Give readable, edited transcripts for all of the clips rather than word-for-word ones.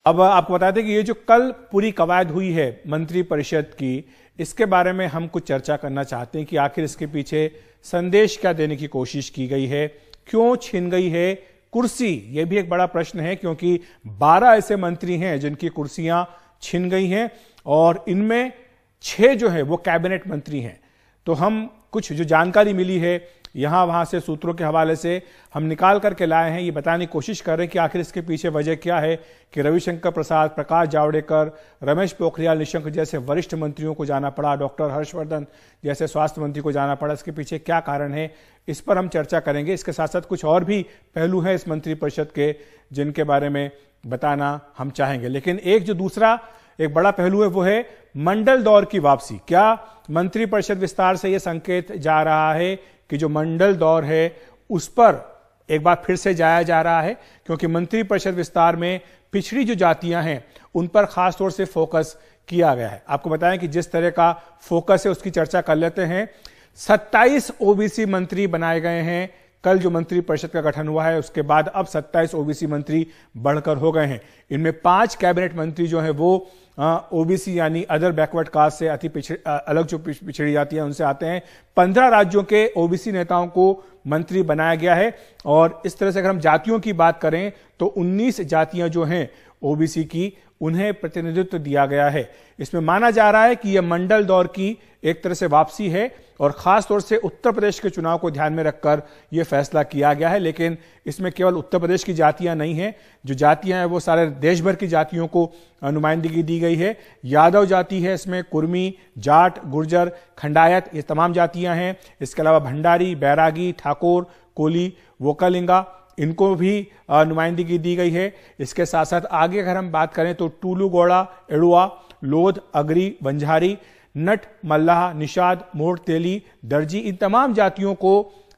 अब आपको बता दें कि ये जो कल पूरी कवायद हुई है मंत्री परिषद की, इसके बारे में हम कुछ चर्चा करना चाहते हैं कि आखिर इसके पीछे संदेश क्या देने की कोशिश की गई है, क्यों छीन गई है कुर्सी। यह भी एक बड़ा प्रश्न है क्योंकि 12 ऐसे मंत्री हैं जिनकी कुर्सियां छीन गई हैं और इनमें 6 जो है वो कैबिनेट मंत्री हैं। तो हम कुछ जो जानकारी मिली है यहां वहां से सूत्रों के हवाले से हम निकाल करके लाए हैं, ये बताने की कोशिश कर रहे हैं कि आखिर इसके पीछे वजह क्या है कि रविशंकर प्रसाद, प्रकाश जावड़ेकर, रमेश पोखरियाल निशंक जैसे वरिष्ठ मंत्रियों को जाना पड़ा, डॉक्टर हर्षवर्धन जैसे स्वास्थ्य मंत्री को जाना पड़ा। इसके पीछे क्या कारण है, इस पर हम चर्चा करेंगे। इसके साथ साथ कुछ और भी पहलू हैं इस मंत्रिपरिषद के जिनके बारे में बताना हम चाहेंगे। लेकिन एक जो दूसरा एक बड़ा पहलू है वो है मंडल दौर की वापसी। क्या मंत्रिपरिषद विस्तार से यह संकेत जा रहा है कि जो मंडल दौर है उस पर एक बार फिर से जाया जा रहा है, क्योंकि मंत्रिपरिषद विस्तार में पिछड़ी जो जातियां हैं उन पर खासतौर से फोकस किया गया है। आपको बताएं कि जिस तरह का फोकस है उसकी चर्चा कर लेते हैं। 27 ओबीसी मंत्री बनाए गए हैं। कल जो मंत्रिपरिषद का गठन हुआ है उसके बाद अब 27 ओबीसी मंत्री बढ़कर हो गए हैं। इनमें 5 कैबिनेट मंत्री जो हैं वो ओबीसी यानी अदर बैकवर्ड कास्ट से अलग जो पिछड़ी जाती है उनसे आते हैं। 15 राज्यों के ओबीसी नेताओं को मंत्री बनाया गया है और इस तरह से अगर हम जातियों की बात करें तो 19 जातियां जो हैं ओबीसी की उन्हें प्रतिनिधित्व दिया गया है। इसमें माना जा रहा है कि यह मंडल दौर की एक तरह से वापसी है और खास तौर से उत्तर प्रदेश के चुनाव को ध्यान में रखकर यह फैसला किया गया है। लेकिन इसमें केवल उत्तर प्रदेश की जातियां नहीं हैं, जो जातियां हैं वो सारे देश भर की जातियों को नुमाइंदगी दी गई है। यादव जाति है, इसमें कुर्मी, जाट, गुर्जर, खंडायत, ये तमाम जातियां हैं। इसके अलावा भंडारी, बैरागी, ठाकुर, कोली, वोकालिंगा, इनको भी नुमाइंदगी दी गई है। इसके साथ साथ आगे अगर हम बात करें तो टूलू, गौड़ा, एड़ुआ, लोध, अगरी, वंझारी, नट, मल्लाह, निषाद, मोड़, तेली, दर्जी, इन तमाम जातियों को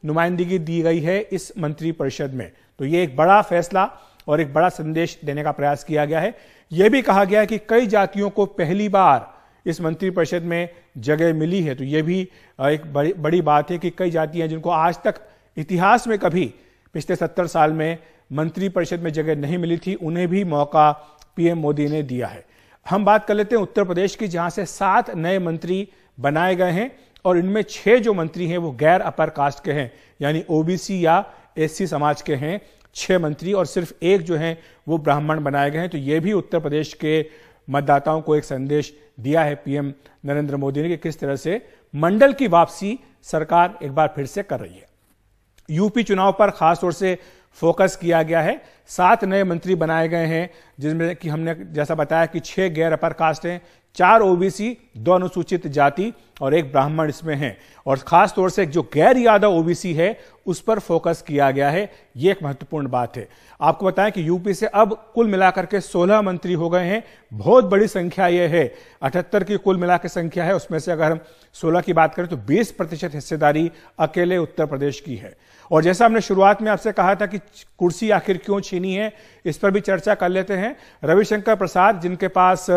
नुमाइंदगी दी गई है इस मंत्रिपरिषद में। तो ये एक बड़ा फैसला और एक बड़ा संदेश देने का प्रयास किया गया है। यह भी कहा गया है कि कई जातियों को पहली बार इस मंत्रिपरिषद में जगह मिली है। तो यह भी एक बड़ी बात है कि कई जातियां जिनको आज तक इतिहास में कभी पिछले 70 साल में मंत्रिपरिषद में जगह नहीं मिली थी, उन्हें भी मौका पीएम मोदी ने दिया है। हम बात कर लेते हैं उत्तर प्रदेश की, जहां से 7 नए मंत्री बनाए गए हैं और इनमें 6 जो मंत्री हैं वो गैर अपर कास्ट के हैं, यानी ओबीसी या एससी समाज के हैं 6 मंत्री, और सिर्फ एक जो है वो ब्राह्मण बनाए गए हैं। तो यह भी उत्तर प्रदेश के मतदाताओं को एक संदेश दिया है पीएम नरेंद्र मोदी ने कि किस तरह से मंडल की वापसी सरकार एक बार फिर से कर रही है। यूपी चुनाव पर खासतौर से फोकस किया गया है। 7 नए मंत्री बनाए गए हैं, जिसमें कि हमने जैसा बताया कि 6 गैर अपर कास्ट हैं, 4 ओबीसी, 2 अनुसूचित जाति और 1 ब्राह्मण इसमें हैं। और खास तौर से जो गैर यादव ओबीसी है उस पर फोकस किया गया है। यह एक महत्वपूर्ण बात है। आपको बताएं कि यूपी से अब कुल मिलाकर के 16 मंत्री हो गए हैं। बहुत बड़ी संख्या यह है, 78 की कुल मिलाकर संख्या है, उसमें से अगर हम 16 की बात करें तो 20% हिस्सेदारी अकेले उत्तर प्रदेश की है। और जैसा हमने शुरुआत में आपसे कहा था कि कुर्सी आखिर क्यों छीनी है, इस पर भी चर्चा कर लेते हैं। रविशंकर प्रसाद, जिनके पास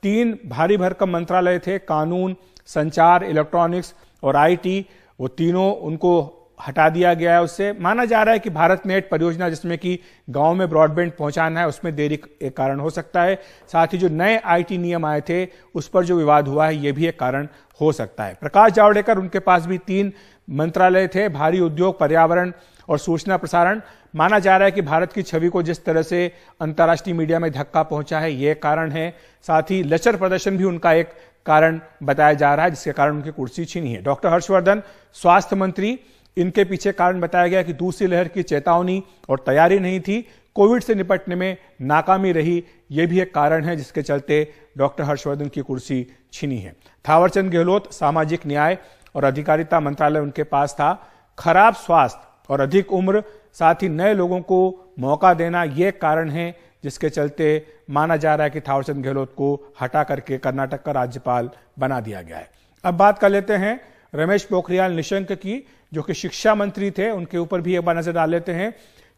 3 भारी भरकम मंत्रालय थे, कानून, संचार, इलेक्ट्रॉनिक्स और आईटी, वो तीनों उनको हटा दिया गया है। उससे माना जा रहा है कि भारत नेट परियोजना, जिसमें कि गांव में ब्रॉडबैंड पहुंचाना है, उसमें देरी एक कारण हो सकता है। साथ ही जो नए आईटी नियम आए थे उस पर जो विवाद हुआ है, यह भी एक कारण हो सकता है। प्रकाश जावड़ेकर, उनके पास भी 3 मंत्रालय थे, भारी उद्योग, पर्यावरण और सूचना प्रसारण। माना जा रहा है कि भारत की छवि को जिस तरह से अंतर्राष्ट्रीय मीडिया में धक्का पहुंचा है, यह कारण है। साथ ही लचर प्रदर्शन भी उनका एक कारण बताया जा रहा है, जिसके कारण उनकी कुर्सी छीनी है। डॉक्टर हर्षवर्धन, स्वास्थ्य मंत्री, इनके पीछे कारण बताया गया कि दूसरी लहर की चेतावनी और तैयारी नहीं थी, कोविड से निपटने में नाकामी रही, यह भी एक कारण है जिसके चलते डॉक्टर हर्षवर्धन की कुर्सी छीनी है। थावरचंद गहलोत, सामाजिक न्याय और अधिकारिता मंत्रालय उनके पास था। खराब स्वास्थ्य और अधिक उम्र, साथ ही नए लोगों को मौका देना, यह कारण है जिसके चलते माना जा रहा है कि थावरचंद गहलोत को हटा करके कर्नाटक का राज्यपाल बना दिया गया है। अब बात कर लेते हैं रमेश पोखरियाल निशंक की, जो कि शिक्षा मंत्री थे। उनके ऊपर भी एक बार नजर डाल लेते हैं।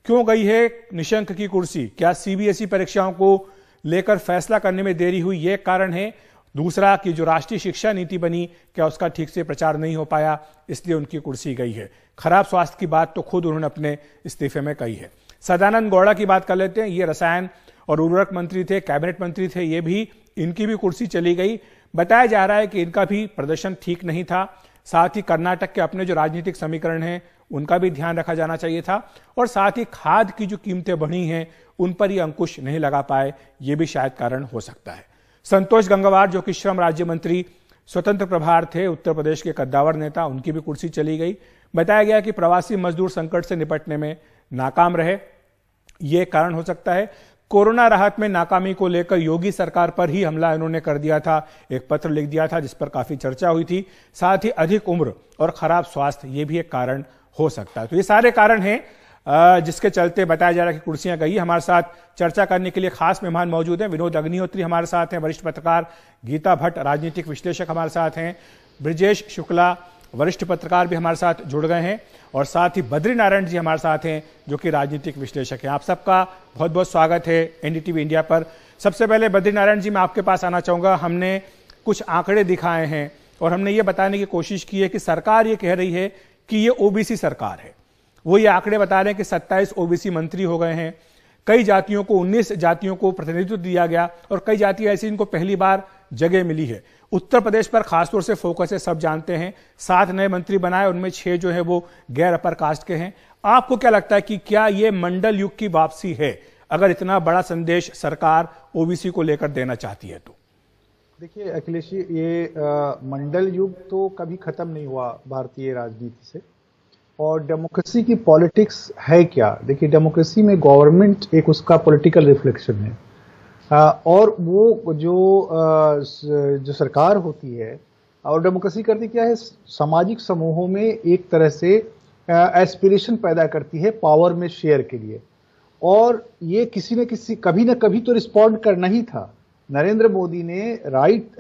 क्यों गई है निशंक की कुर्सी? क्या सीबीएसई परीक्षाओं को लेकर फैसला करने में देरी हुई, यह कारण है? दूसरा कि जो राष्ट्रीय शिक्षा नीति बनी, क्या उसका ठीक से प्रचार नहीं हो पाया, इसलिए उनकी कुर्सी गई है। खराब स्वास्थ्य की बात तो खुद उन्होंने अपने इस्तीफे में कही है। सदानंद गौड़ा की बात कर लेते हैं। ये रसायन और उर्वरक मंत्री थे, कैबिनेट मंत्री थे, ये भी, इनकी भी कुर्सी चली गई। बताया जा रहा है कि इनका भी प्रदर्शन ठीक नहीं था। साथ ही कर्नाटक के अपने जो राजनीतिक समीकरण हैं उनका भी ध्यान रखा जाना चाहिए था, और साथ ही खाद की जो कीमतें बढ़ी हैं उन पर ये अंकुश नहीं लगा पाए, ये भी शायद कारण हो सकता है। संतोष गंगवार जो कि श्रम राज्य मंत्री स्वतंत्र प्रभार थे, उत्तर प्रदेश के कद्दावर नेता, उनकी भी कुर्सी चली गई। बताया गया कि प्रवासी मजदूर संकट से निपटने में नाकाम रहे, यह कारण हो सकता है। कोरोना राहत में नाकामी को लेकर योगी सरकार पर ही हमला इन्होंने कर दिया था, एक पत्र लिख दिया था जिस पर काफी चर्चा हुई थी। साथ ही अधिक उम्र और खराब स्वास्थ्य, ये भी एक कारण हो सकता है। तो ये सारे कारण हैं जिसके चलते बताया जा रहा है कि कुर्सियां गई। हमारे साथ चर्चा करने के लिए खास मेहमान मौजूद हैं। विनोद अग्निहोत्री हमारे साथ हैं, वरिष्ठ पत्रकार, गीता भट्ट राजनीतिक विश्लेषक हमारे साथ हैं, ब्रजेश शुक्ला वरिष्ठ पत्रकार भी हमारे साथ जुड़ गए हैं, और साथ ही बद्री नारायण जी हमारे साथ हैं जो कि राजनीतिक विश्लेषक हैं। आप सबका बहुत बहुत स्वागत है एनडीटीवी इंडिया पर। सबसे पहले बद्री नारायण जी, मैं आपके पास आना चाहूंगा। हमने कुछ आंकड़े दिखाए हैं और हमने ये बताने की कोशिश की है कि सरकार ये कह रही है कि ये ओबीसी सरकार है। वो ये आंकड़े बता रहे हैं कि 27 ओबीसी मंत्री हो गए हैं, कई जातियों को, 19 जातियों को प्रतिनिधित्व दिया गया, और कई जातियां ऐसी इनको पहली बार जगह मिली है। उत्तर प्रदेश पर खासतौर से फोकस है, सब जानते हैं। 7 नए मंत्री बनाए, उनमें 6 जो है वो गैर अपर कास्ट के हैं। आपको क्या लगता है कि क्या ये मंडल युग की वापसी है, अगर इतना बड़ा संदेश सरकार ओबीसी को लेकर देना चाहती है तो? देखिए अखिलेश जी, ये मंडल युग तो कभी खत्म नहीं हुआ भारतीय राजनीति से। और डेमोक्रेसी की पॉलिटिक्स है क्या? देखिए, डेमोक्रेसी में गवर्नमेंट एक उसका पॉलिटिकल रिफ्लेक्शन है, और वो जो सरकार होती है, और डेमोक्रेसी करती क्या है, सामाजिक समूहों में एक तरह से एस्पिरेशन पैदा करती है पावर में शेयर के लिए। और ये किसी न किसी, कभी ना कभी तो रिस्पॉन्ड करना ही था। नरेंद्र मोदी ने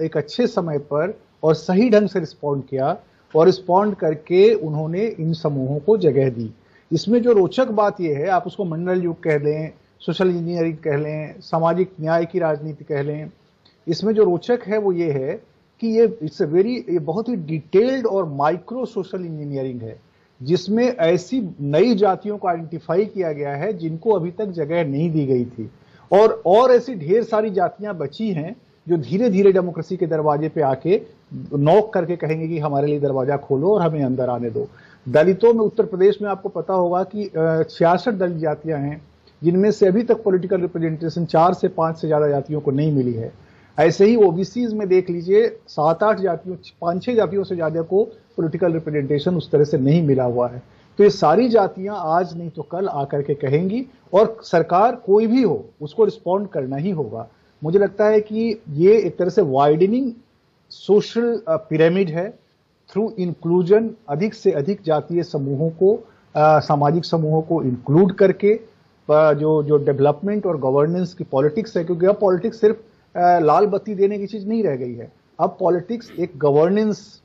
एक अच्छे समय पर और सही ढंग से रिस्पॉन्ड किया, और रिस्पॉन्ड करके उन्होंने इन समूहों को जगह दी। इसमें जो रोचक बात यह है, आप उसको मंडल युग कह लें, सोशल इंजीनियरिंग कह लें, सामाजिक न्याय की राजनीति कह लें, इसमें जो रोचक है वो ये है कि ये बहुत ही डिटेल्ड और माइक्रो सोशल इंजीनियरिंग है, जिसमें ऐसी नई जातियों को आइडेंटिफाई किया गया है जिनको अभी तक जगह नहीं दी गई थी, और ऐसी ढेर सारी जातियां बची हैं जो धीरे धीरे डेमोक्रेसी के दरवाजे पे आके नॉक करके कहेंगे कि हमारे लिए दरवाजा खोलो और हमें अंदर आने दो। दलितों में उत्तर प्रदेश में आपको पता होगा कि 66 दलित जातियां हैं, जिनमें से अभी तक पॉलिटिकल रिप्रेजेंटेशन 4 से 5 से ज्यादा जातियों को नहीं मिली है। ऐसे ही ओबीसीज में देख लीजिए, 7-8 जातियों, 5-6 जातियों से ज्यादा को पॉलिटिकल रिप्रेजेंटेशन उस तरह से नहीं मिला हुआ है। तो ये सारी जातियां आज नहीं तो कल आकर के कहेंगी, और सरकार कोई भी हो उसको रिस्पॉन्ड करना ही होगा। मुझे लगता है कि ये एक तरह से वाइडनिंग सोशल पिरामिड है, थ्रू इंक्लूजन, अधिक से अधिक जातीय समूहों को, सामाजिक समूहों को इंक्लूड करके जो डेवलपमेंट और गवर्नेंस की पॉलिटिक्स है, क्योंकि अब पॉलिटिक्स सिर्फ लाल बत्ती देने की चीज नहीं रह गई है। अब पॉलिटिक्स एक गवर्नेंस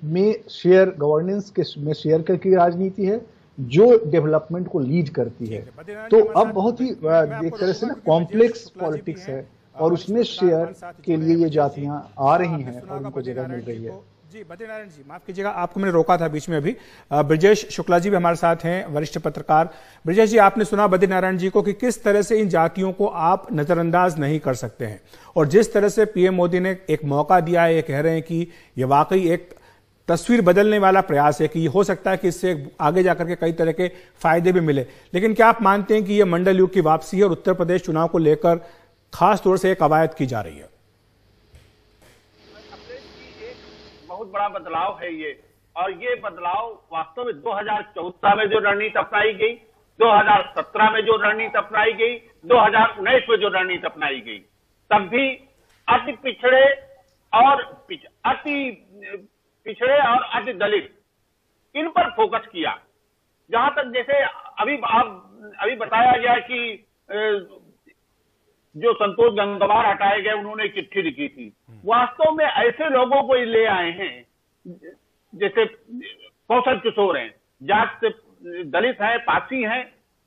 में शेयर करके राजनीति है, जो डेवलपमेंट को लीड करती है। तो अब बहुत ही एक तरह से ना कॉम्प्लेक्स पॉलिटिक्स है, और उसमें शेयर के लिए ये जातियां आ रही हैं और उनको जगह मिल रही है। जी बद्री नारायण जी, माफ कीजिएगा, आपको मैंने रोका था बीच में अभी। ब्रजेश शुक्ला जी भी हमारे साथ हैं, वरिष्ठ पत्रकार। ब्रजेश जी, आपने सुना बद्री नारायण जी को कि किस तरह से इन जातियों को आप नजरअंदाज नहीं कर सकते हैं, और जिस तरह से पीएम मोदी ने एक मौका दिया है, ये कह रहे हैं कि ये वाकई एक तस्वीर बदलने वाला प्रयास है, कि हो सकता है कि इससे आगे जाकर के कई तरह के फायदे भी मिले। लेकिन क्या आप मानते हैं कि यह मंडल युग की वापसी है और उत्तर प्रदेश चुनाव को लेकर खास तौर से कवायद की जा रही है? बहुत बड़ा बदलाव है ये, और ये बदलाव वास्तव में 2014 में जो रणनीति अपनाई गई, 2017 में जो रणनीति अपनाई गई, 2019 में जो रणनीति अपनाई गई, तब भी अति पिछड़े और अति दलित, इन पर फोकस किया। जहां तक जैसे अभी बताया गया कि जो संतोष गंगवार हटाए गए, उन्होंने चिट्ठी लिखी थी। वास्तव में ऐसे लोगों को ले आए हैं, जैसे कौशल किशोर हैं, जात से दलित हैं, पासी हैं,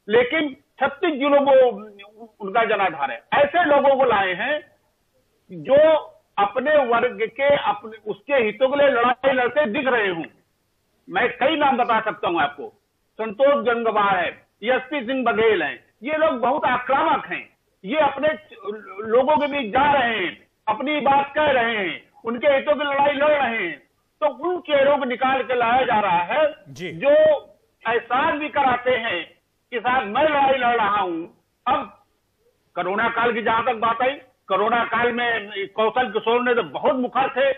लेकिन 36 जिलों में उनका जनाधार है। ऐसे लोगों को लाए हैं जो अपने वर्ग के, उसके हितों के लिए लड़ाई लड़ते दिख रहे हूं। मैं कई नाम बता सकता हूं आपको, संतोष गंगवार है, एसपी सिंह बघेल हैं। ये लोग बहुत आक्रामक हैं, ये अपने लोगों के बीच जा रहे हैं, अपनी बात कह रहे हैं, उनके हितों की लड़ाई लड़ रहे हैं, तो उन चेहरों को निकाल के लाया जा रहा है जो एहसास भी कराते हैं कि साहब मैं लड़ाई लड़ रहा हूं। अब कोरोना काल की जहां तक बात आई, कोरोना काल में कौशल किशोर ने तो बहुत मुखर थे,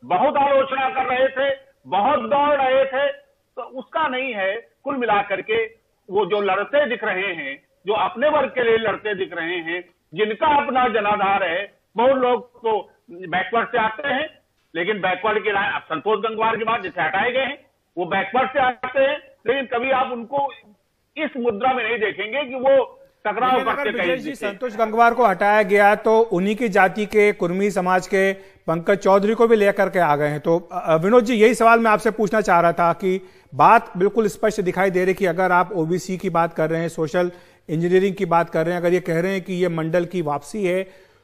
बहुत आलोचना कर रहे थे, बहुत दौड़ रहे थे, तो उसका नहीं है। कुल मिलाकर के वो जो लड़ते दिख रहे हैं, जो अपने वर्ग के लिए लड़ते दिख रहे हैं, जिनका अपना जनाधार है, बहुत लोग तो बैकवर्ड से आते हैं, लेकिन बैकवर्ड की अब संतोष गंगवार के बाद जिसे हटाए गए हैं वो बैकवर्ड से आते हैं, लेकिन कभी आप उनको इस मुद्रा में नहीं देखेंगे कि वो टकराव करते कहीं। संतोष गंगवार को हटाया गया तो उन्हीं की जाति के कुर्मी समाज के पंकज चौधरी को भी लेकर के आ गए हैं। तो विनोद जी, यही सवाल मैं आपसे पूछना चाह रहा था कि बात बिल्कुल स्पष्ट दिखाई दे रही कि अगर आप ओबीसी की बात कर रहे हैं, सोशल इंजीनियरिंग की बात कर रहे हैं, अगर ये कह रहे हैं कि ये मंडल की वापसी है,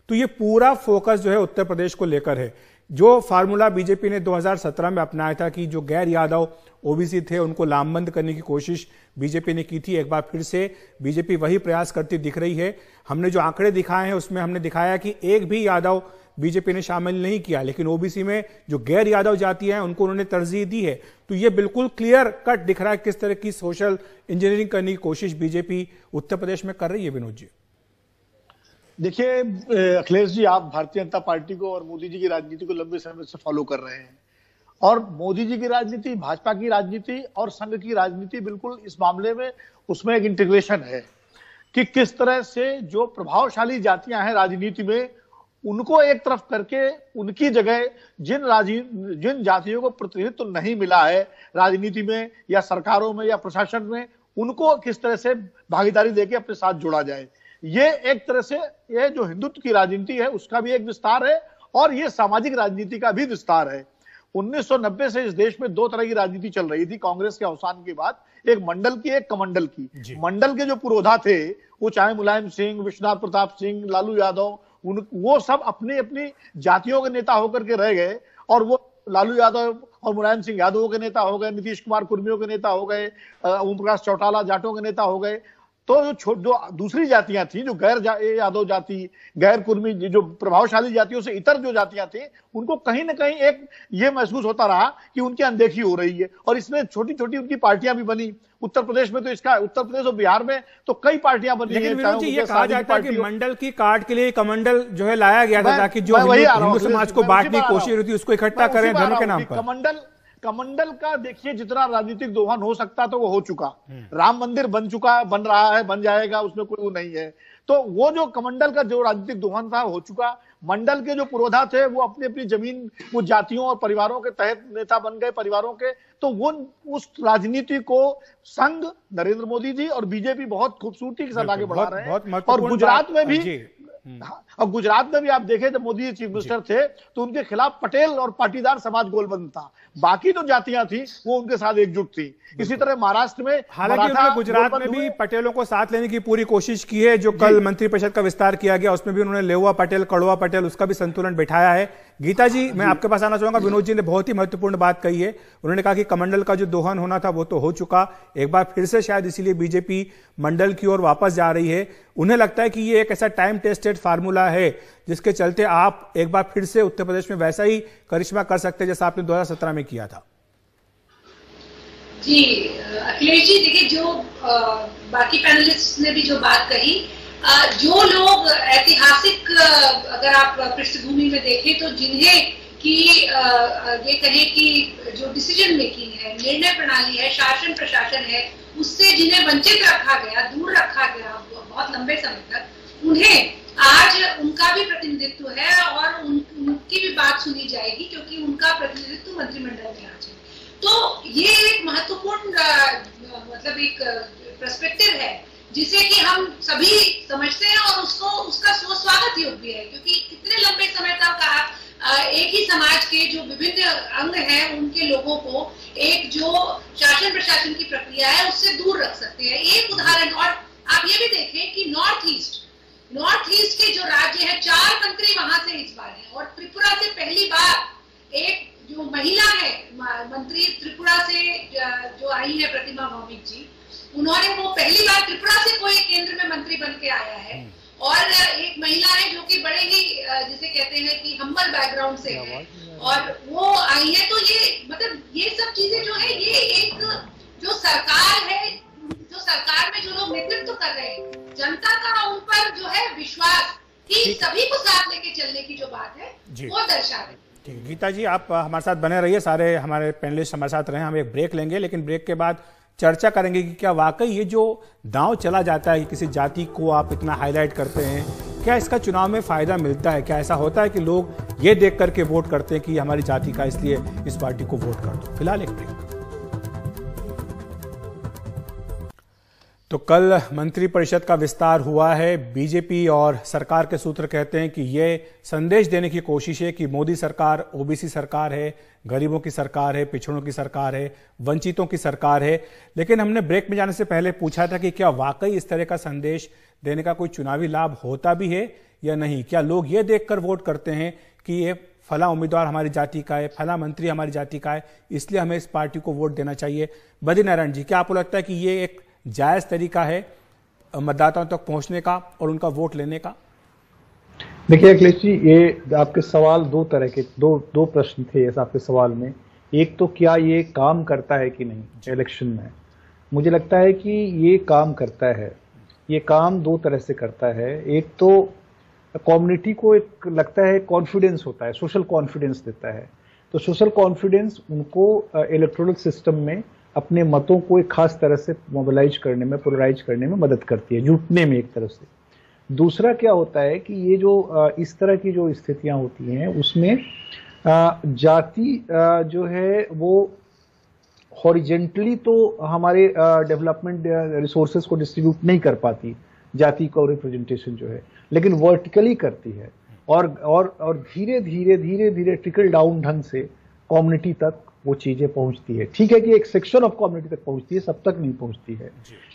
तो ये पूरा फोकस जो है उत्तर प्रदेश को लेकर है। जो फार्मूला बीजेपी ने 2017 में अपनाया था कि जो गैर यादव ओबीसी थे उनको लामबंद करने की कोशिश बीजेपी ने की थी, एक बार फिर से बीजेपी वही प्रयास करती दिख रही है। हमने जो आंकड़े दिखाए हैं उसमें हमने दिखाया कि एक भी यादव बीजेपी ने शामिल नहीं किया, लेकिन ओबीसी में जो गैर यादव जातियां हैं उनको उन्होंने तरजीह दी है। तो ये बिल्कुल क्लियर कट दिख रहा है किस तरह की सोशल इंजीनियरिंग करने की कोशिश बीजेपी उत्तर प्रदेश में कर रही है। विनोद जी देखिए, अखिलेश जी, आप भारतीय जनता पार्टी को और मोदी जी की राजनीति को लंबे समय से फॉलो कर रहे हैं, और मोदी जी की राजनीति, भाजपा की राजनीति और संघ की राजनीति बिल्कुल इस मामले में उसमें एक इंटीग्रेशन है कि किस तरह से जो प्रभावशाली जातियां हैं राजनीति में उनको एक तरफ करके उनकी जगह जिन जातियों को प्रतिनिधित्व तो नहीं मिला है राजनीति में या सरकारों में या प्रशासन में, उनको किस तरह से भागीदारी देके अपने साथ जोड़ा जाए। ये एक तरह से ये जो हिंदुत्व की राजनीति है उसका भी एक विस्तार है और ये सामाजिक राजनीति का भी विस्तार है। 1990 से इस देश में दो तरह की राजनीति चल रही थी कांग्रेस के अवसान के बाद, एक मंडल की, एक कमंडल की। मंडल के जो पुरोधा थे वो चाहे मुलायम सिंह, विश्वनाथ प्रताप सिंह, लालू यादव, वो सब अपनी अपनी जातियों के नेता होकर के रह गए, और वो लालू यादव और मुलायम सिंह यादवों के नेता हो गए, नीतीश कुमार कुर्मियों के नेता हो गए, ओम प्रकाश चौटाला जाटों के नेता हो गए। तो जो दूसरी जातियां थी, जो गैर यादव जाति, गैर कुर्मी, जो प्रभावशाली जातियों से इतर जो जातियां थी, उनको कहीं ना कहीं एक ये महसूस होता रहा कि उनकी अनदेखी हो रही है, और इसमें छोटी छोटी उनकी पार्टियां भी बनी। उत्तर प्रदेश में तो इसका, उत्तर प्रदेश और बिहार में तो कई पार्टियां बनी। लेकिन विनोद जी, ये कहा जाता है कि मंडल की काट के लिए कमंडल जो है लाया गया था ताकि जो हिंदू समाज को बांटने की कोशिश होती है उसको इकट्ठा करें धर्म के नाम पर। कमंडल का देखिए जितना राजनीतिक दोहन हो सकता तो वो हो चुका। राम मंदिर बन चुका, बन रहा है, बन जाएगा, उसमें कोई वो नहीं है। तो वो जो कमंडल का जो राजनीतिक दोहन था हो चुका। मंडल के जो पुरोधा थे वो अपनी अपनी जमीन, वो जातियों और परिवारों के तहत नेता बन गए, परिवारों के। तो वो उस राजनीति को संघ, नरेंद्र मोदी जी और बीजेपी बहुत खूबसूरती के साथ आगे बढ़ा रहे हैं। और गुजरात में भी, अब गुजरात में भी आप देखें जब मोदी जी चीफ मिनिस्टर थे तो उनके खिलाफ पटेल और पाटीदार समाज गोलबंद था, बाकी जो जातियां थी वो उनके साथ एकजुट थी। इसी तरह महाराष्ट्र में, हालांकि उन्होंने गुजरात में भी पटेलों को साथ लेने की पूरी कोशिश की है। जो कल मंत्रिपरिषद का विस्तार किया गया उसमें भी उन्होंने लेवा पटेल, कड़वा पटेल, उसका भी संतुलन बैठाया है। गीता जी, मैं आपके पास आना चाहूंगा। विनोद जी ने बहुत ही महत्वपूर्ण बात कही है। उन्होंने कहा कि कमंडल का जो दोहन होना था वो तो हो चुका, एक बार फिर से शायद इसीलिए बीजेपी मंडल की ओर वापस जा रही है। उन्हें लगता है कि ये एक ऐसा टाइम टेस्टेड फार्मूला है जिसके चलते आप एक बार फिर से उत्तर प्रदेश में वैसा ही करिश्मा कर सकते हैं जैसा आपने 2017 में किया था। जी अखिलेश जी, देखिए जो बाकी पैनलिस्ट ने भी जो बात कही, जो लोग ऐतिहासिक अगर आप पृष्ठभूमि में देखें तो जिन्हें कि ये कहें कि जो डिसीजन मेकिंग है, निर्णय प्रणाली है, शासन प्रशासन है, उससे जिन्हें वंचित रखा गया, दूर रखा गया बहुत लंबे समय तक, उन्हें आज उनका भी प्रतिनिधित्व है और उनकी भी बात सुनी जाएगी क्योंकि उनका प्रतिनिधित्व मंत्रिमंडल में आ जाए। तो ये एक महत्वपूर्ण मतलब एक पर्सपेक्टिव है जिसे कि हम सभी समझते हैं और उसका स्वागत योग्य भी है, क्योंकि कितने लंबे समय तक एक ही समाज के जो विभिन्न अंग हैं उनके लोगों को एक जो शासन प्रशासन की प्रक्रिया है उससे दूर रख सकते हैं। एक उदाहरण, और आप ये भी देखें कि नॉर्थ ईस्ट के जो राज्य है, 4 मंत्री वहां से इस बार है, और त्रिपुरा से पहली बार एक जो महिला है मंत्री त्रिपुरा से जो आई है, प्रतिमा भौमिक जी, उन्होंने वो पहली बार त्रिपुरा से कोई केंद्र में मंत्री बन के आया है। और महिला है जो कि बड़े ही जिसे कहते हैं कि हम्बल बैकग्राउंड से है और वो आई है। तो ये मतलब ये सब चीजें जो है ये एक जो सरकार है, जो सरकार में जो लोग नेतृत्व कर रहे हैं, जनता का उन पर जो है विश्वास कि सभी को साथ लेके चलने की जो बात है वो दर्शा रहे। ठीक है गीता जी, आप हमारे साथ बने रहिए, सारे हमारे पैनलिस्ट हमारे साथ रहे। हम एक ब्रेक लेंगे, लेकिन ब्रेक के बाद चर्चा करेंगे कि क्या वाकई ये जो दांव चला जाता है कि किसी जाति को आप इतना हाईलाइट करते हैं, क्या इसका चुनाव में फायदा मिलता है? क्या ऐसा होता है कि लोग ये देख करके वोट करते हैं कि हमारी जाति का, इसलिए इस पार्टी को वोट कर दो? फिलहाल एक ब्रेक। तो कल मंत्रिपरिषद का विस्तार हुआ है। बीजेपी और सरकार के सूत्र कहते हैं कि ये संदेश देने की कोशिश है कि मोदी सरकार ओबीसी सरकार है, गरीबों की सरकार है, पिछड़ों की सरकार है, वंचितों की सरकार है। लेकिन हमने ब्रेक में जाने से पहले पूछा था कि क्या वाकई इस तरह का संदेश देने का कोई चुनावी लाभ होता भी है या नहीं? क्या लोग ये देखकर वोट करते हैं कि ये फला उम्मीदवार हमारी जाति का है, फला मंत्री हमारी जाति का है, इसलिए हमें इस पार्टी को वोट देना चाहिए? बद्रीनारायण जी, क्या आपको लगता है कि ये एक जायज तरीका है मतदाताओं तक पहुंचने का और उनका वोट लेने का? देखिए अखिलेश जी, ये आपके सवाल दो तरह के, दो प्रश्न थे ऐसा आपके सवाल में। एक तो क्या ये काम करता है कि नहीं इलेक्शन में। मुझे लगता है कि ये काम करता है। ये काम दो तरह से करता है। एक तो कम्युनिटी को एक लगता है कॉन्फिडेंस होता है, सोशल कॉन्फिडेंस देता है। तो सोशल कॉन्फिडेंस उनको इलेक्टोरल सिस्टम में अपने मतों को एक खास तरह से मोबिलाइज करने में, पोलराइज करने में मदद करती है, जुटने में एक तरह से। दूसरा क्या होता है कि ये जो इस तरह की जो स्थितियां होती हैं उसमें जाति जो है वो हॉरिजेंटली तो हमारे डेवलपमेंट रिसोर्सेज को डिस्ट्रीब्यूट नहीं कर पाती, जाति का रिप्रेजेंटेशन जो है, लेकिन वर्टिकली करती है और धीरे धीरे ट्रिकल डाउन ढंग से कम्युनिटी तक वो चीजें पहुंचती है। ठीक है कि एक सेक्शन ऑफ कम्युनिटी तक पहुंचती है, सब तक नहीं पहुंचती है।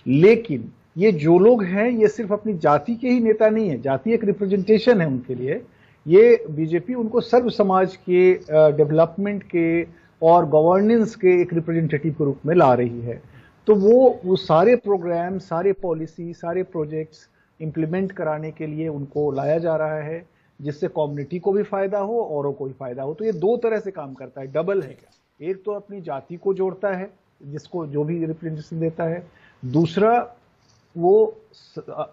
लेकिन ये जो लोग हैं ये सिर्फ अपनी जाति के ही नेता नहीं है, जाति एक रिप्रेजेंटेशन है उनके लिए। ये बीजेपी उनको सर्व समाज के डेवलपमेंट के और गवर्नेंस के एक रिप्रेजेंटेटिव के रूप में ला रही है। तो वो सारे प्रोग्राम, सारे पॉलिसी, सारे प्रोजेक्ट्स इंप्लीमेंट कराने के लिए उनको लाया जा रहा है, जिससे कम्युनिटी को भी फायदा हो, औरों को भी फायदा हो। तो ये दो तरह से काम करता है, डबल है। एक तो अपनी जाति को जोड़ता है, जिसको जो भी रिप्रेजेंटेशन देता है, दूसरा वो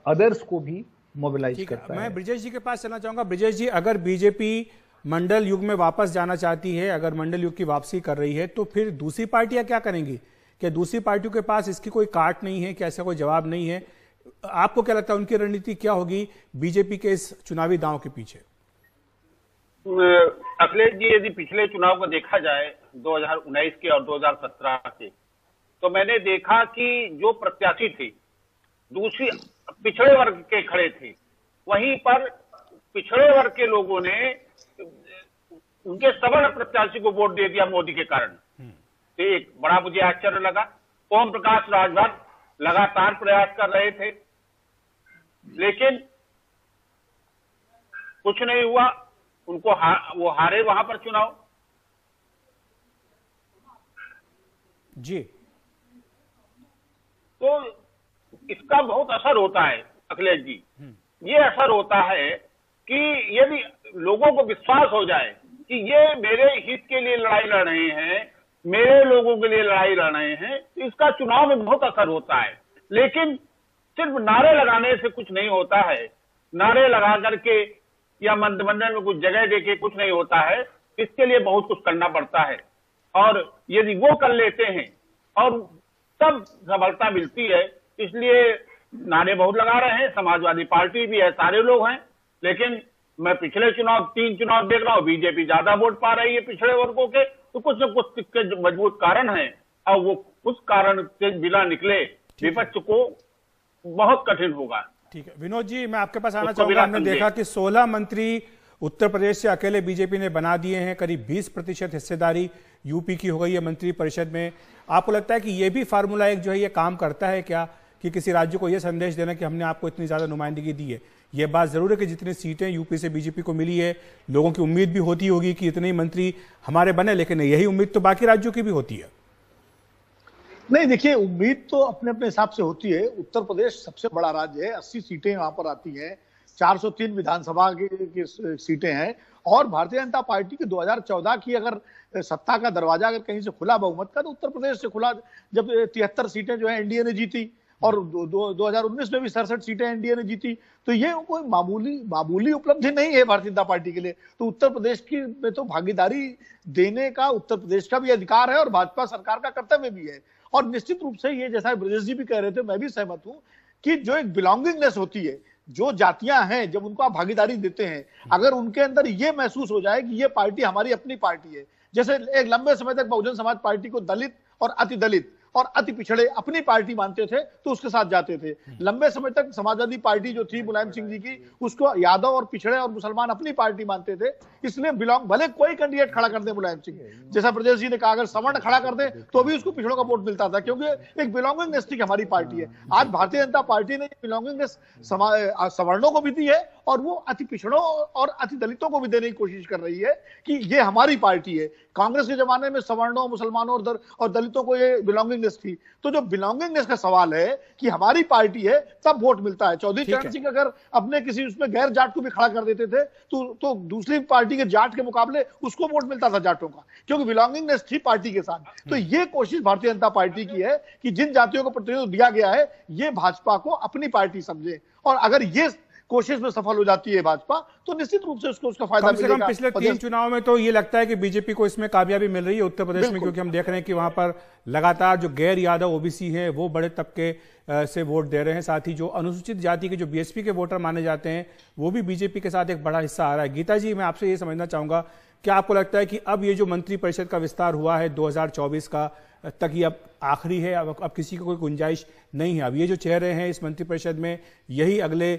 अदर्स को भी मोबिलाइज करता है। मैं ब्रिजेश जी के पास चलना चाहूंगा। ब्रिजेश जी, अगर बीजेपी मंडल युग में वापस जाना चाहती है, अगर मंडल युग की वापसी कर रही है, तो फिर दूसरी पार्टियां क्या करेंगी? क्या दूसरी पार्टियों के पास इसकी कोई काट नहीं है? क्या ऐसा कोई जवाब नहीं है? आपको क्या लगता है उनकी रणनीति क्या होगी बीजेपी के इस चुनावी दांव के पीछे? अखिलेश जी, यदि पिछले चुनाव को देखा जाए 2019 के और 2017 के, तो मैंने देखा कि जो प्रत्याशी थे दूसरी पिछड़े वर्ग के खड़े थे, वहीं पर पिछड़े वर्ग के लोगों ने उनके सवर्ण प्रत्याशी को वोट दे दिया मोदी के कारण। तो एक बड़ा मुझे आश्चर्य लगा। ओम प्रकाश राजभर लगातार प्रयास कर रहे थे, लेकिन कुछ नहीं हुआ। उनको वो हारे वहां पर चुनाव। जी, तो इसका बहुत असर होता है अखिलेश जी। ये असर होता है कि यदि लोगों को विश्वास हो जाए कि ये मेरे हित के लिए लड़ाई लड़ रहे हैं, मेरे लोगों के लिए लड़ाई लड़ रहे हैं, तो इसका चुनाव में बहुत असर होता है। लेकिन सिर्फ नारे लगाने से कुछ नहीं होता है। नारे लगा करके या मंत्रिमंडल में कुछ जगह देके कुछ नहीं होता है। इसके लिए बहुत कुछ करना पड़ता है, और यदि वो कर लेते हैं और तब सफलता मिलती है। इसलिए नारे बहुत लगा रहे हैं, समाजवादी पार्टी भी है, सारे लोग हैं। लेकिन मैं पिछले चुनाव 3 चुनाव देख रहा हूं, बीजेपी ज्यादा वोट पा रही है पिछड़े वर्गों के। तो कुछ न कुछ के मजबूत कारण है, और वो उस कारण से बिना निकले विपक्ष को बहुत कठिन होगा। ठीक है विनोद जी, मैं आपके पास आना चाहूंगा। हमने देखा कि 16 मंत्री उत्तर प्रदेश से अकेले बीजेपी ने बना दिए हैं। करीब 20% हिस्सेदारी यूपी की हो गई है मंत्री परिषद में। आपको लगता है कि ये भी फार्मूला एक जो है ये काम करता है क्या, कि किसी राज्य को यह संदेश देना कि हमने आपको इतनी ज्यादा नुमाइंदगी दी है? ये बात जरूर है कि जितनी सीटें यूपी से बीजेपी को मिली है, लोगों की उम्मीद भी होती होगी कि इतने ही मंत्री हमारे बने, लेकिन यही उम्मीद तो बाकी राज्यों की भी होती है। नहीं, देखिए, उम्मीद तो अपने अपने हिसाब से होती है। उत्तर प्रदेश सबसे बड़ा राज्य है, 80 सीटें वहां पर आती हैं। 403 विधानसभा की सीटें हैं। और भारतीय जनता पार्टी की 2014 की अगर सत्ता का दरवाजा अगर कहीं से खुला बहुमत का, तो उत्तर प्रदेश से खुला, जब 73 सीटें जो है एनडीए ने जीती, और 2019 में भी 67 सीटें एनडीए ने जीती। तो ये कोई मामूली उपलब्धि नहीं है भारतीय जनता पार्टी के लिए। तो उत्तर प्रदेश की में तो भागीदारी देने का उत्तर प्रदेश का भी अधिकार है और भाजपा सरकार का कर्तव्य भी है। और निश्चित रूप से ये, जैसा ब्रजेश जी भी कह रहे थे, मैं भी सहमत हूं कि जो एक बिलोंगिंगनेस होती है, जो जातियां हैं, जब उनको आप भागीदारी देते हैं, अगर उनके अंदर ये महसूस हो जाए कि ये पार्टी हमारी अपनी पार्टी है, जैसे एक लंबे समय तक बहुजन समाज पार्टी को दलित और अति दलित और अति पिछड़े अपनी पार्टी मानते थे, तो उसके साथ जाते थे। लंबे समय तक समाजवादी पार्टी जो थी मुलायम सिंह जी की, उसको यादव और पिछड़े और मुसलमान अपनी पार्टी मानते थे। इसलिए भले कोई कैंडिडेट खड़ा कर दे मुलायम सिंह, जैसा प्रदेश जी ने कहा, अगर सवर्ण खड़ा कर दे तो भी उसको पिछड़ों का वोट मिलता था, क्योंकि एक बिलोंगिंगनेस थी हमारी पार्टी है। आज भारतीय जनता पार्टी ने बिलोंगिंगनेस सवर्णों को भी दी है और वो अति पिछड़ों और अति दलितों को भी देने की कोशिश कर रही है कि ये हमारी पार्टी है। कांग्रेस के जमाने में सवर्णों, मुसलमानों और दलितों को ये बिलोंगिंगनेस थी। तो जो बिलोंगिंगनेस का सवाल है कि हमारी पार्टी है, तब वोट मिलता है। चौधरी चरण सिंह अगर अपने किसी उसमें गैर जाट को भी खड़ा कर देते थे, तो दूसरी पार्टी के जाट के मुकाबले उसको वोट मिलता था जाटों का, क्योंकि बिलोंगिंगनेस थी पार्टी के साथ। तो ये कोशिश भारतीय जनता पार्टी की है कि जिन जातियों को प्रतिनिधित्व दिया गया है, ये भाजपा को अपनी पार्टी समझे। और अगर ये कोशिश में सफल हो जाती है भाजपा, तो निश्चित रूप से उसको उसका फायदा मिलेगा। कम से कम पिछले 3 चुनाव में तो ये लगता है कि बीजेपी को इसमें कामयाबी मिल रही है उत्तर प्रदेश में, क्योंकि हम देख रहे हैं कि वहां पर लगातार जो गैर यादव ओबीसी हैं वो बड़े तबके से वोट दे रहे हैं। साथ ही जो अनुसूचित जाति के जो बीएसपी के वोटर माने जाते हैं वो भी बीजेपी के साथ एक बड़ा हिस्सा आ रहा है। गीता जी, मैं आपसे ये समझना चाहूंगा, क्या आपको लगता है कि अब ये जो मंत्रिपरिषद का विस्तार हुआ है 2024 का, तक ये अब आखिरी है, अब किसी को कोई गुंजाइश नहीं है? अब ये जो चेहरे हैं इस मंत्रिपरिषद में, यही अगले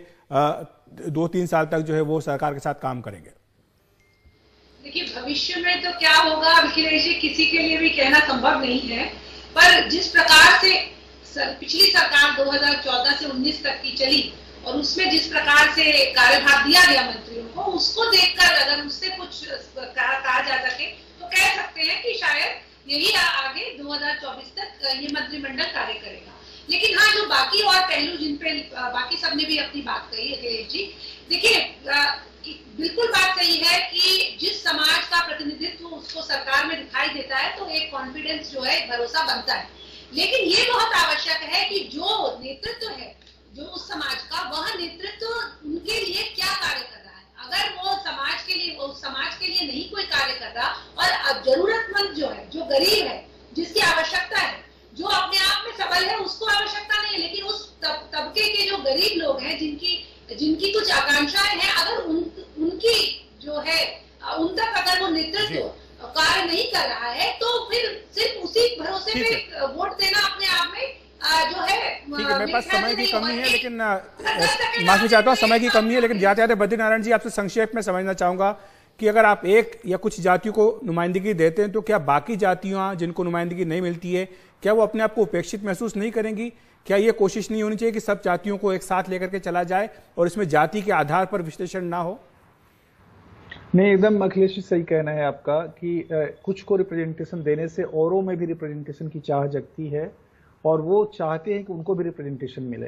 2-3 साल तक जो है वो सरकार के साथ काम करेंगे? देखिए, भविष्य में तो क्या होगा अखिलेश जी, किसी के लिए भी कहना संभव नहीं है। पर जिस प्रकार से पिछली सरकार 2014 से 19 तक की चली और उसमें जिस प्रकार से कार्यभार दिया गया मंत्रियों को, उसको देखकर अगर उससे कुछ कहा जा सके तो कह सकते हैं कि शायद यही आगे 2024 तक ये मंत्रिमंडल कार्य करेगा। लेकिन हाँ, जो बाकी और पहलू जिन पे बाकी सबने भी अपनी बात कही अखिलेश जी, देखिए बिल्कुल बात सही है कि जिस समाज का प्रतिनिधित्व उसको सरकार में दिखाई देता है तो एक कॉन्फिडेंस जो है, भरोसा बनता है। लेकिन ये बहुत आवश्यक है कि जो नेतृत्व है जो उस समाज का, वह नेतृत्व उनके लिए क्या कार्य कर रहा है। अगर वो समाज के लिए, उस समाज के लिए नहीं कोई कार्य कर रहा और अब जरूरतमंद जो है, जो गरीब है, जिसकी आवश्यकता है, जो अपने आप में सबल है, उसको आवश्यकता नहीं है, लेकिन उस तबके के जो गरीब लोग हैं, जिनकी कुछ आकांक्षाएं हैं, अगर उनकी जो है उन तक अगर वो नेतृत्व कार्य नहीं कर रहा है, तो फिर सिर्फ उसी भरोसे पे वोट देना अपने आप में जो है, ठीक है। मेरे पास समय की कमी है, लेकिन माफी चाहता हूँ, समय की कमी है, लेकिन जाते जाते बद्रीनारायण जी आपसे संक्षेप में समझना चाहूंगा कि अगर आप एक या कुछ जातियों को नुमाइंदगी देते हैं तो क्या बाकी जातियां जिनको नुमाइंदगी नहीं मिलती है, क्या वो अपने आप को उपेक्षित महसूस नहीं करेंगी? क्या ये कोशिश नहीं होनी चाहिए कि सब जातियों को एक साथ लेकर के चला जाए और इसमें जाति के आधार पर विश्लेषण ना हो? नहीं, एकदम अखिलेश जी सही कहना है आपका कि कुछ को रिप्रेजेंटेशन देने से औरों में भी रिप्रेजेंटेशन की चाह जगती है और वो चाहते हैं कि उनको भी रिप्रेजेंटेशन मिले।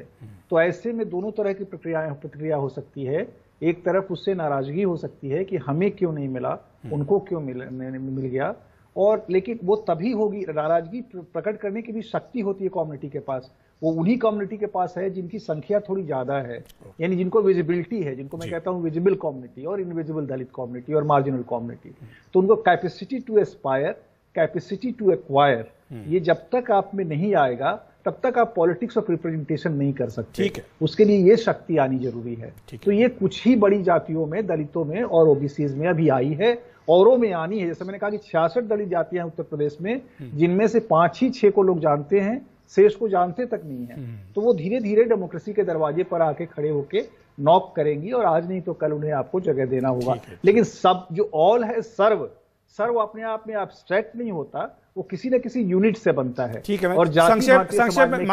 तो ऐसे में दोनों तरह की प्रतिक्रिया हो सकती है। एक तरफ उससे नाराजगी हो सकती है कि हमें क्यों नहीं मिला, उनको क्यों मिल गया, और लेकिन वो तभी होगी, नाराजगी प्रकट करने की भी शक्ति होती है कम्युनिटी के पास। वो उन्हीं कम्युनिटी के पास है जिनकी संख्या थोड़ी ज्यादा है, यानी जिनको विजिबिलिटी है, जिनको मैं कहता हूं विजिबल कम्युनिटी और इनविजिबल दलित कम्युनिटी और मार्जिनल कम्युनिटी। तो उनको capacity to aspire, capacity to acquire, ये जब तक आप में नहीं आएगा तब तक आप पॉलिटिक्स ऑफ रिप्रेजेंटेशन नहीं कर सकते। ठीक है। उसके लिए ये शक्ति आनी जरूरी है। तो ये कुछ ही बड़ी जातियों में, दलितों में और ओबीसीज में अभी आई है, औरों में आनी है। जैसे मैंने कहा कि 66 दलित जातियां उत्तर प्रदेश में, जिनमें से 5 ही 6 को लोग जानते हैं, शेष को जानते तक नहीं है। तो वो धीरे धीरे डेमोक्रेसी के दरवाजे पर आके खड़े होके नॉक करेंगी और आज नहीं तो कल उन्हें आपको जगह देना होगा। लेकिन सब जो ऑल है, सर्व अपने आप में एब्स्ट्रैक्ट नहीं होता, वो किसी न किसी यूनिट से बनता है। ठीक है। और संक्षेप में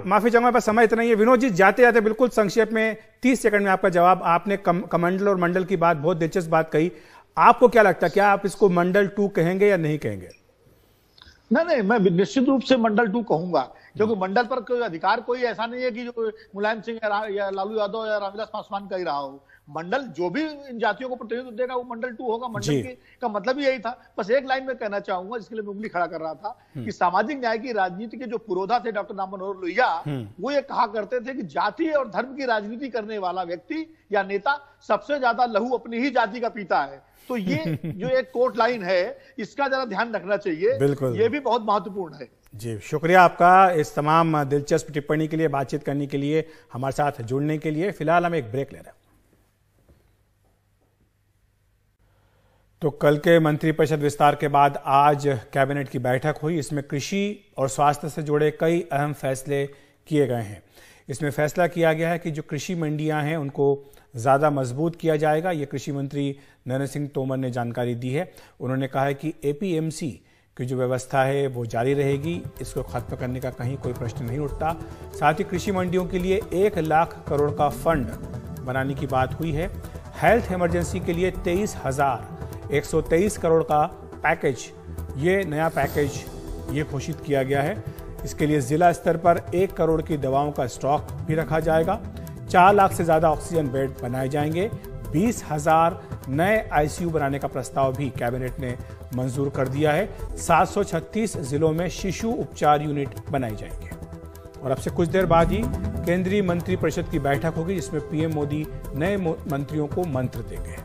माफी चाहूंगा, बस समय इतना ही है। विनोद जी, जाते जाते बिल्कुल संक्षेप में 30 सेकंड में आपका जवाब। आपने कमंडल और मंडल की बात, बहुत दिलचस्प बात कही। आपको क्या लगता है, क्या आप इसको मंडल 2 कहेंगे या नहीं कहेंगे? नहीं, मैं निश्चित रूप से मंडल 2 कहूंगा, क्योंकि मंडल पर कोई अधिकार कोई ऐसा नहीं है कि जो मुलायम सिंह या लालू यादव या रामविलास पासवान का ही रहा हो। मंडल जो भी इन जातियों को प्रतिनिधित्व देगा वो मंडल 2 होगा। मंडल का मतलब ही यही था। बस एक लाइन में कहना चाहूंगा, जिसके लिए मैं उंगली खड़ा कर रहा था, कि सामाजिक न्याय की राजनीति के जो पुरोधा थे डॉक्टर राम मनोहर लोहिया, वो ये कहा करते थे कि जाति और धर्म की राजनीति करने वाला व्यक्ति या नेता सबसे ज्यादा लहू अपनी ही जाति का पीता है। तो ये जो एक कोर्ट लाइन है, इसका जरा ध्यान रखना चाहिए। बिल्कुल, ये भी बहुत महत्वपूर्ण है। जी, शुक्रिया आपका इस तमाम दिलचस्प टिप्पणी के लिए, बातचीत करने के लिए, हमारे साथ जुड़ने के लिए। फिलहाल हम एक ब्रेक ले रहे हैं। तो कल के मंत्रिपरिषद विस्तार के बाद आज कैबिनेट की बैठक हुई। इसमें कृषि और स्वास्थ्य से जुड़े कई अहम फैसले किए गए हैं। इसमें फैसला किया गया है कि जो कृषि मंडियां हैं उनको ज़्यादा मजबूत किया जाएगा। ये कृषि मंत्री नरेंद्र सिंह तोमर ने जानकारी दी है। उन्होंने कहा है कि एपीएमसी की जो व्यवस्था है वो जारी रहेगी, इसको खत्म करने का कहीं कोई प्रश्न नहीं उठता। साथ ही कृषि मंडियों के लिए 1 लाख करोड़ का फंड बनाने की बात हुई है। हेल्थ इमरजेंसी के लिए 23,123 करोड़ का पैकेज, ये नया पैकेज ये घोषित किया गया है। इसके लिए जिला स्तर पर 1 करोड़ की दवाओं का स्टॉक भी रखा जाएगा। 4 लाख से ज्यादा ऑक्सीजन बेड बनाए जाएंगे। 20,000 नए आईसीयू बनाने का प्रस्ताव भी कैबिनेट ने मंजूर कर दिया है। 736 जिलों में शिशु उपचार यूनिट बनाए जाएंगे। और अब से कुछ देर बाद ही केंद्रीय मंत्रिपरिषद की बैठक होगी, जिसमें पीएम मोदी नए मंत्रियों को मंत्र देंगे।